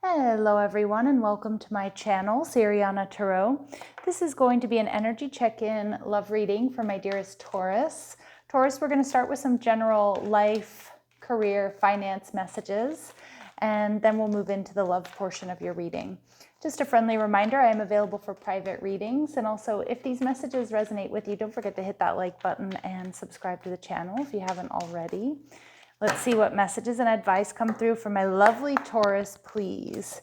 Hello everyone and welcome to my channel, Siriana Tarot. This is going to be an energy check-in love reading for my dearest Taurus. Taurus, we're going to start with some general life, career, finance messages, and then we'll move into the love portion of your reading. Just a friendly reminder, I am available for private readings, and also if these messages resonate with you, don't forget to hit that like button and subscribe to the channel if you haven't already. Let's see what messages and advice come through for my lovely Taurus, please.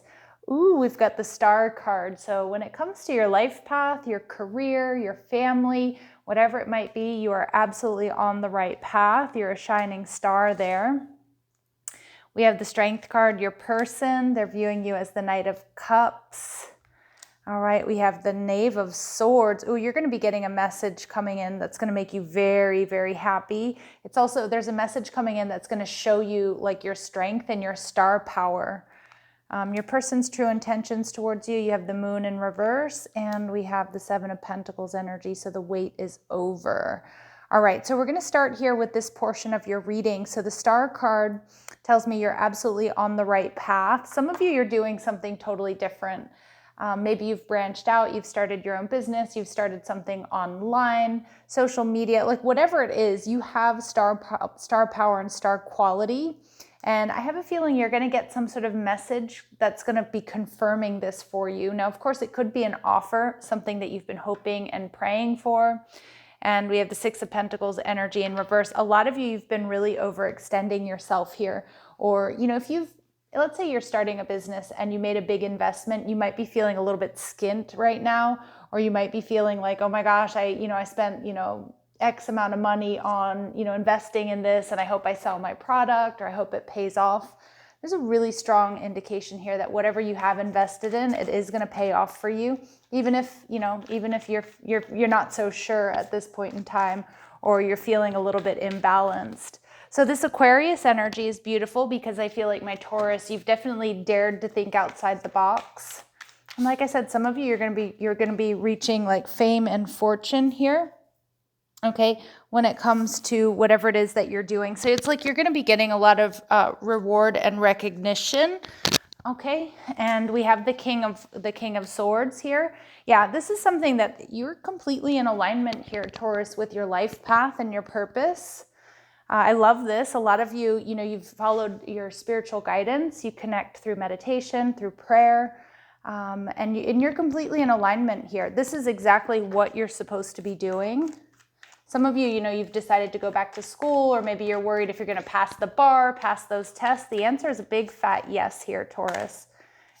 Ooh, we've got the Star card. So when it comes to your life path, your career, your family, whatever it might be, you are absolutely on the right path. You're a shining star there. We have the Strength card, your person. They're viewing you as the Knight of Cups. All right, we have the Knave of Swords. Oh, you're going to be getting a message coming in that's going to make you very, very happy. It's also, there's a message coming in that's going to show you like your strength and your star power. Your person's true intentions towards you. You have the Moon in reverse, and we have the Seven of Pentacles energy, so the wait is over. All right, so we're going to start here with this portion of your reading. So the Star card tells me you're absolutely on the right path. Some of you, you're doing something totally different. Maybe you've branched out, you've started your own business, you've started something online, social media, like whatever it is, you have star power and star quality. And I have a feeling you're going to get some sort of message that's going to be confirming this for you. Now, of course, it could be an offer, something that you've been hoping and praying for. And we have the Six of Pentacles energy in reverse. A lot of you, you've been really overextending yourself here. Or, you know, let's say you're starting a business and you made a big investment, you might be feeling a little bit skint right now, or you might be feeling like, oh my gosh, I spent, X amount of money on, investing in this, and I hope I sell my product, or I hope it pays off. There's a really strong indication here that whatever you have invested in, it is going to pay off for you, even if you're not so sure at this point in time, or you're feeling a little bit imbalanced. So this Aquarius energy is beautiful because I feel like my Taurus, you've definitely dared to think outside the box. And like I said, some of you, you're going to be reaching like fame and fortune here. Okay, when it comes to whatever it is that you're doing. So it's like you're going to be getting a lot of reward and recognition. Okay, and we have the King of Swords here. Yeah, this is something that you're completely in alignment here, Taurus, with your life path and your purpose. I love this. A lot of you, you've followed your spiritual guidance. You connect through meditation, through prayer, and you're completely in alignment here. This is exactly what you're supposed to be doing. Some of you, you've decided to go back to school, or maybe you're worried if you're going to pass the bar, pass those tests. The answer is a big fat yes here, Taurus.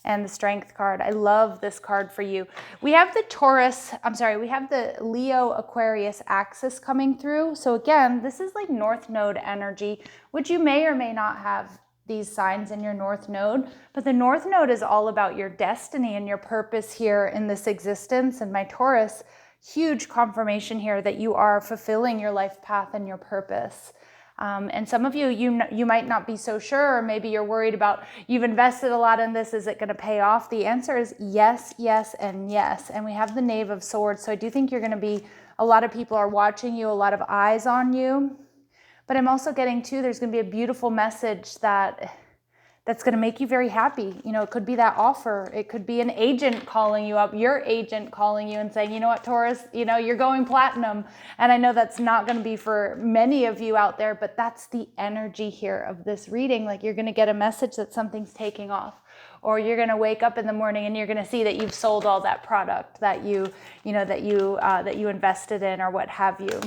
And the Strength card. I love this card for you. We have the Leo Aquarius axis coming through. So again, this is like North Node energy, which you may or may not have these signs in your North Node. But the North Node is all about your destiny and your purpose here in this existence. And my Taurus, huge confirmation here that you are fulfilling your life path and your purpose. And some of you, you might not be so sure, or maybe you're worried about, you've invested a lot in this, is it going to pay off? The answer is yes, yes, and yes. And we have the Knave of Swords. So I do think you're going to be, a lot of people are watching you, a lot of eyes on you. But I'm also getting too, there's going to be a beautiful message that's going to make you very happy. It could be that offer. It could be an agent calling you up, your agent calling you and saying, you know what, Taurus, you're going platinum. And I know that's not going to be for many of you out there, but that's the energy here of this reading. Like you're going to get a message that something's taking off, or you're going to wake up in the morning and you're going to see that you've sold all that product that you invested in, or what have you.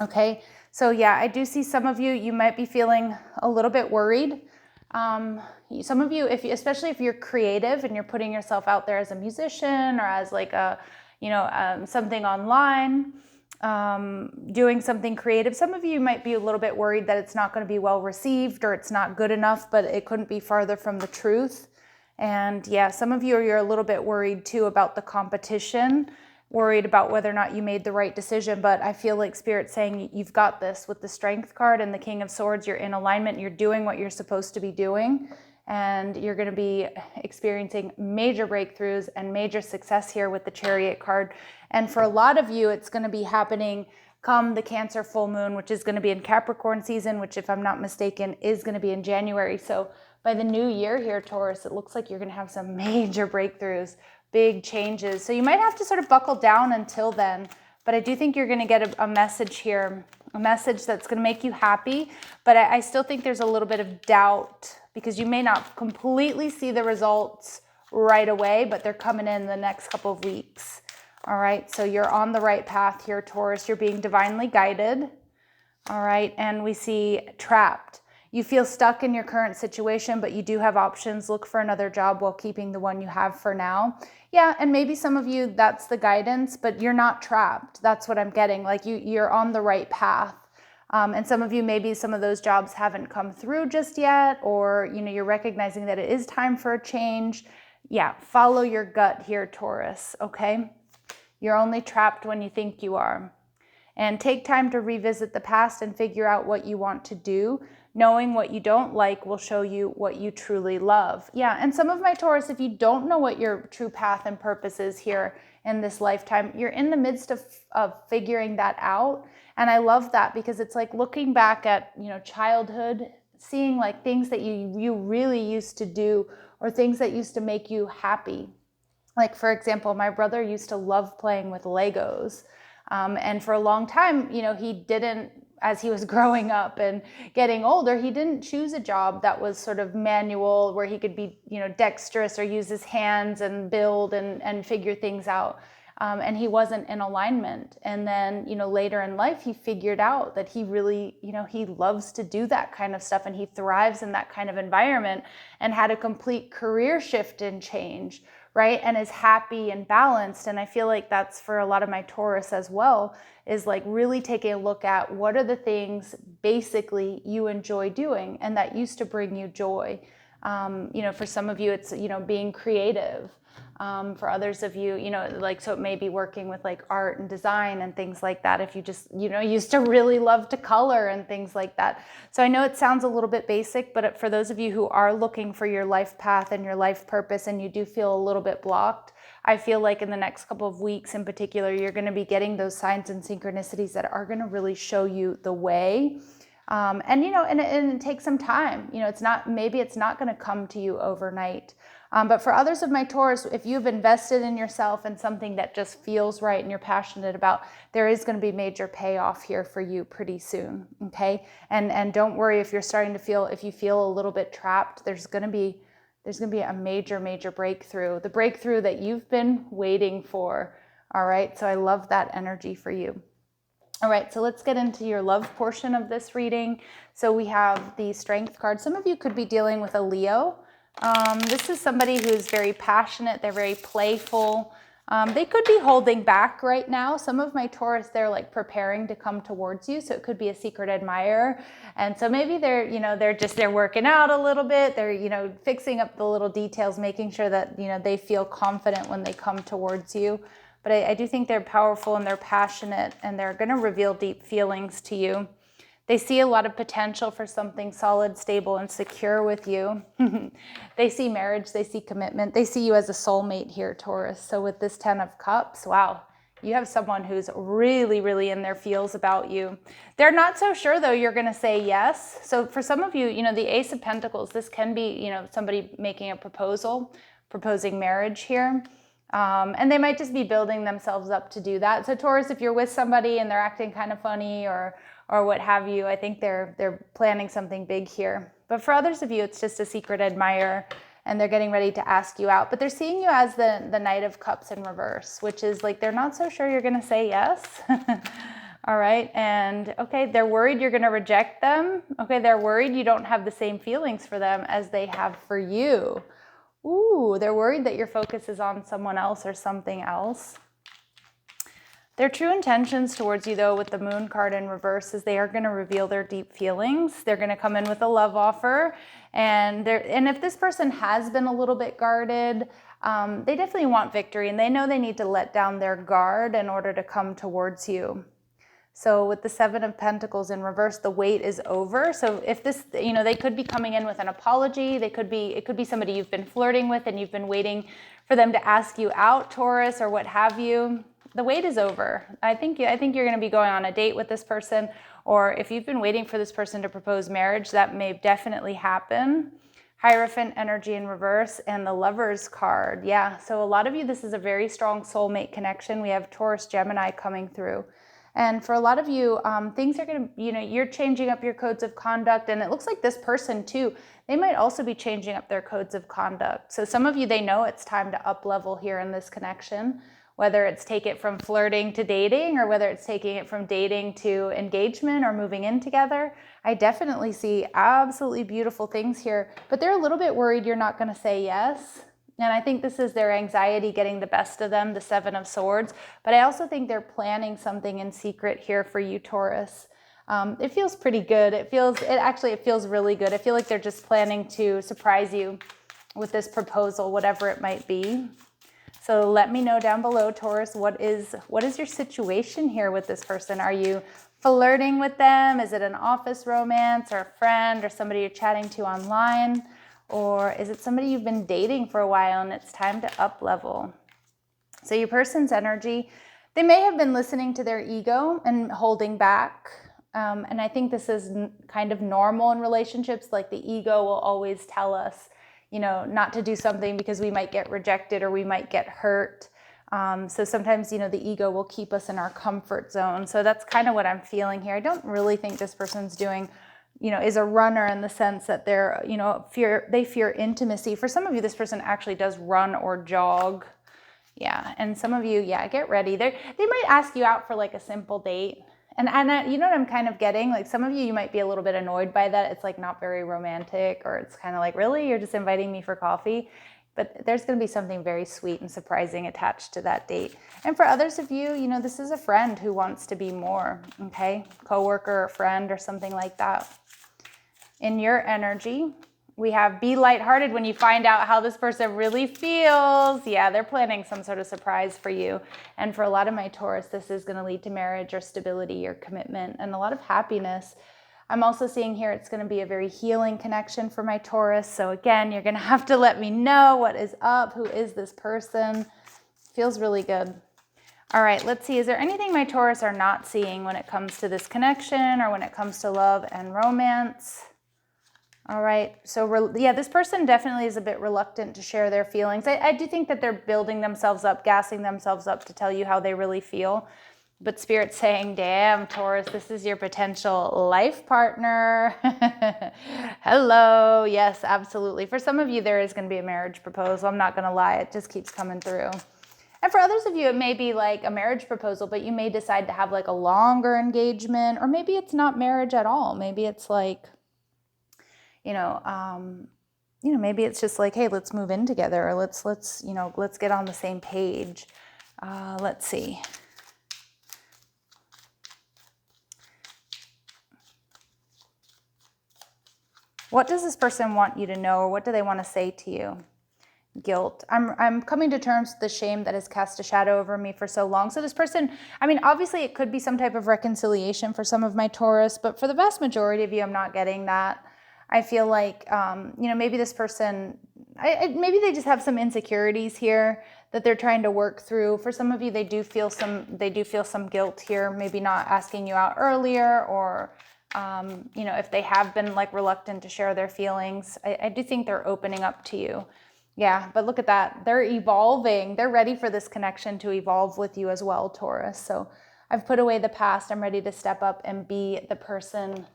Okay. So yeah, I do see some of you, you might be feeling a little bit worried. Some of you, especially if you're creative and you're putting yourself out there as a musician, or as like something online, doing something creative. Some of you might be a little bit worried that it's not going to be well received, or it's not good enough, but it couldn't be farther from the truth. And yeah, some of you, you're a little bit worried too about the competition, worried about whether or not you made the right decision. But I feel like Spirit's saying you've got this with the Strength card and the King of Swords. You're in alignment. You're doing what you're supposed to be doing. And you're going to be experiencing major breakthroughs and major success here with the Chariot card. And for a lot of you, it's going to be happening come the Cancer full moon, which is going to be in Capricorn season, which, if I'm not mistaken, is going to be in January. So by the new year here, Taurus, it looks like you're going to have some major breakthroughs, big changes. So you might have to sort of buckle down until then. But I do think you're going to get a message here, a message that's going to make you happy. But I still think there's a little bit of doubt because you may not completely see the results right away, but they're coming in the next couple of weeks. All right, so you're on the right path here, Taurus. You're being divinely guided. All right, and we see trapped. You feel stuck in your current situation, but you do have options. Look for another job while keeping the one you have for now. Yeah, and maybe some of you, that's the guidance, but you're not trapped. That's what I'm getting. Like you're on the right path. And some of you, maybe some of those jobs haven't come through just yet, or you're recognizing that it is time for a change. Yeah, follow your gut here, Taurus, okay? You're only trapped when you think you are. And take time to revisit the past and figure out what you want to do. Knowing what you don't like will show you what you truly love. Yeah, and some of my Taurus, if you don't know what your true path and purpose is here in this lifetime, you're in the midst of figuring that out. And I love that because it's like looking back at, childhood, seeing like things that you really used to do or things that used to make you happy. Like, for example, my brother used to love playing with Legos. And for a long time, he didn't, as he was growing up and getting older, he didn't choose a job that was sort of manual where he could be, dexterous or use his hands and build and figure things out. And he wasn't in alignment. And then, later in life, he figured out that he really, he loves to do that kind of stuff and he thrives in that kind of environment and had a complete career shift and change, right? And is happy and balanced. And I feel like that's for a lot of my Taurus as well, is like really taking a look at what are the things basically you enjoy doing and that used to bring you joy. For some of you, it's, being creative. For others of you, so it may be working with like art and design and things like that. If you just, used to really love to color and things like that. So I know it sounds a little bit basic, but for those of you who are looking for your life path and your life purpose and you do feel a little bit blocked, I feel like in the next couple of weeks in particular, you're going to be getting those signs and synchronicities that are going to really show you the way. And it takes some time. Maybe it's not going to come to you overnight. But for others of my Taurus, if you've invested in yourself and something that just feels right and you're passionate about, there is going to be major payoff here for you pretty soon, okay? And don't worry if you're starting to feel, if you feel a little bit trapped, there's going to be a major breakthrough, the breakthrough that you've been waiting for, all right? So I love that energy for you. All right, so let's get into your love portion of this reading. So we have the Strength card. Some of you could be dealing with a Leo. This is somebody who's very passionate. They're very playful. They could be holding back right now. Some of my Taurus, they're like preparing to come towards you. So it could be a secret admirer. And so maybe they're working out a little bit. They're, fixing up the little details, making sure that, they feel confident when they come towards you. But I do think they're powerful and they're passionate and they're going to reveal deep feelings to you. They see a lot of potential for something solid, stable, and secure with you. They see marriage, they see commitment, they see you as a soulmate here, Taurus. So with this 10 of Cups, wow, you have someone who's really, really in their feels about you. They're not so sure, though, you're going to say yes. So for some of you, the Ace of Pentacles, this can be, somebody making a proposal, proposing marriage here. And they might just be building themselves up to do that. So Taurus, if you're with somebody and they're acting kind of funny or what have you, I think they're planning something big here. But for others of you, it's just a secret admirer and they're getting ready to ask you out. But they're seeing you as the Knight of Cups in reverse, which is like they're not so sure you're going to say yes. All right. And okay, they're worried you're going to reject them. Okay, they're worried you don't have the same feelings for them as they have for you. Ooh, they're worried that your focus is on someone else or something else. Their true intentions towards you, though, with the Moon card in reverse is they are going to reveal their deep feelings. They're going to come in with a love offer. And if this person has been a little bit guarded, they definitely want victory. And they know they need to let down their guard in order to come towards you. So with the 7 of Pentacles in reverse, the wait is over. So if this, they could be coming in with an apology. It could be somebody you've been flirting with and you've been waiting for them to ask you out, Taurus, or what have you. The wait is over. I think you're going to be going on a date with this person, or if you've been waiting for this person to propose marriage, that may definitely happen. Hierophant energy in reverse, and the Lovers card. Yeah, so a lot of you, this is a very strong soulmate connection. We have Taurus, Gemini coming through. And for a lot of you, things are going to, you're changing up your codes of conduct. And it looks like this person too, they might also be changing up their codes of conduct. So some of you, they know it's time to up level here in this connection, whether it's take it from flirting to dating, or whether it's taking it from dating to engagement or moving in together. I definitely see absolutely beautiful things here, but they're a little bit worried you're not going to say yes. And I think this is their anxiety getting the best of them, the Seven of Swords. But I also think they're planning something in secret here for you, Taurus. It feels pretty good. It feels really good. I feel like they're just planning to surprise you with this proposal, whatever it might be. So let me know down below, Taurus, what is your situation here with this person? Are you flirting with them? Is it an office romance or a friend or somebody you're chatting to online? Or is it somebody you've been dating for a while and it's time to up level? So your person's energy, they may have been listening to their ego and holding back. And I think this is kind of normal in relationships. Like the ego will always tell us, not to do something because we might get rejected or we might get hurt. So sometimes, the ego will keep us in our comfort zone. So that's kind of what I'm feeling here. I don't really think this person's doing is a runner in the sense that they're, they fear intimacy. For some of you, this person actually does run or jog. Yeah. And some of you, get ready. They might ask you out for like a simple date. And you know what I'm kind of getting? Like some of you might be a little bit annoyed by that. It's like not very romantic, or it's kind of like, really? You're just inviting me for coffee? But there's going to be something very sweet and surprising attached to that date. And for others of you, this is a friend who wants to be more, okay? Coworker or friend or something like that. In your energy, we have be lighthearted when you find out how this person really feels. Yeah, they're planning some sort of surprise for you. And for a lot of my Taurus, this is going to lead to marriage or stability or commitment and a lot of happiness. I'm also seeing here it's going to be a very healing connection for my Taurus. So again, you're going to have to let me know what is up. Who is this person? Feels really good. All right, let's see. Is there anything my Taurus are not seeing when it comes to this connection or when it comes to love and romance? All right, so this person definitely is a bit reluctant to share their feelings. I do think that they're building themselves up, gassing themselves up to tell you how they really feel. But Spirit's saying, damn, Taurus, this is your potential life partner. Hello. Yes, absolutely. For some of you, there is going to be a marriage proposal. I'm not going to lie. It just keeps coming through. And for others of you, it may be like a marriage proposal, but you may decide to have like a longer engagement, or maybe it's not marriage at all. Maybe it's like, maybe it's just like, hey, let's move in together, or let's get on the same page. Let's see. What does this person want you to know, or what do they want to say to you? Guilt. I'm coming to terms with the shame that has cast a shadow over me for so long. So this person, obviously it could be some type of reconciliation for some of my Taurus, but for the vast majority of you, I'm not getting that. I feel like, maybe this person, maybe they just have some insecurities here that they're trying to work through. For some of you, they do feel some guilt here, maybe not asking you out earlier, or, if they have been like reluctant to share their feelings. I do think they're opening up to you. Yeah, but look at that. They're evolving. They're ready for this connection to evolve with you as well, Taurus. So I've put away the past. I'm ready to step up and be the person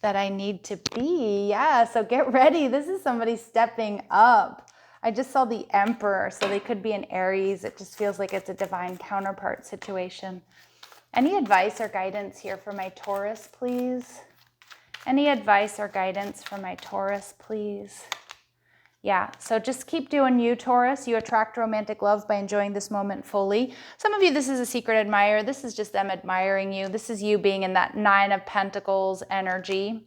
that I need to be. Yeah, so get ready. This is somebody stepping up. I just saw the Emperor, so they could be an Aries. It just feels like it's a divine counterpart situation. Any advice or guidance here for my Taurus, please? Any advice or guidance for my Taurus, please? Yeah, so just keep doing you, Taurus. You attract romantic love by enjoying this moment fully. Some of you, this is a secret admirer. This is just them admiring you. This is you being in that Nine of Pentacles energy.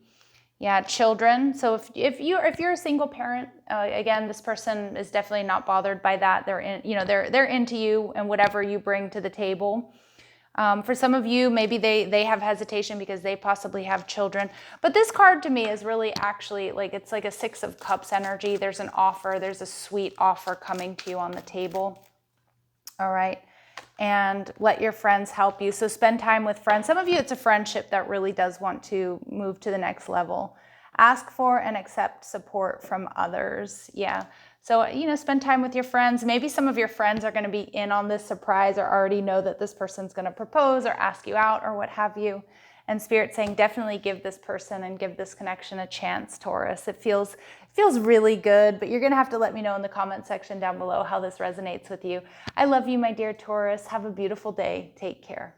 Yeah, children. So if you're a single parent, again, this person is definitely not bothered by that. They're into you and whatever you bring to the table. For some of you, maybe they have hesitation because they possibly have children. But this card to me is really actually it's like a Six of Cups energy. There's an offer. There's a sweet offer coming to you on the table. All right. And let your friends help you. So spend time with friends. Some of you, it's a friendship that really does want to move to the next level. ask for and accept support from others. Yeah. So, spend time with your friends. Maybe some of your friends are going to be in on this surprise or already know that this person's going to propose or ask you out or what have you. And Spirit's saying definitely give this person and give this connection a chance, Taurus. It feels really good, but you're going to have to let me know in the comment section down below how this resonates with you. I love you, my dear Taurus. Have a beautiful day. Take care.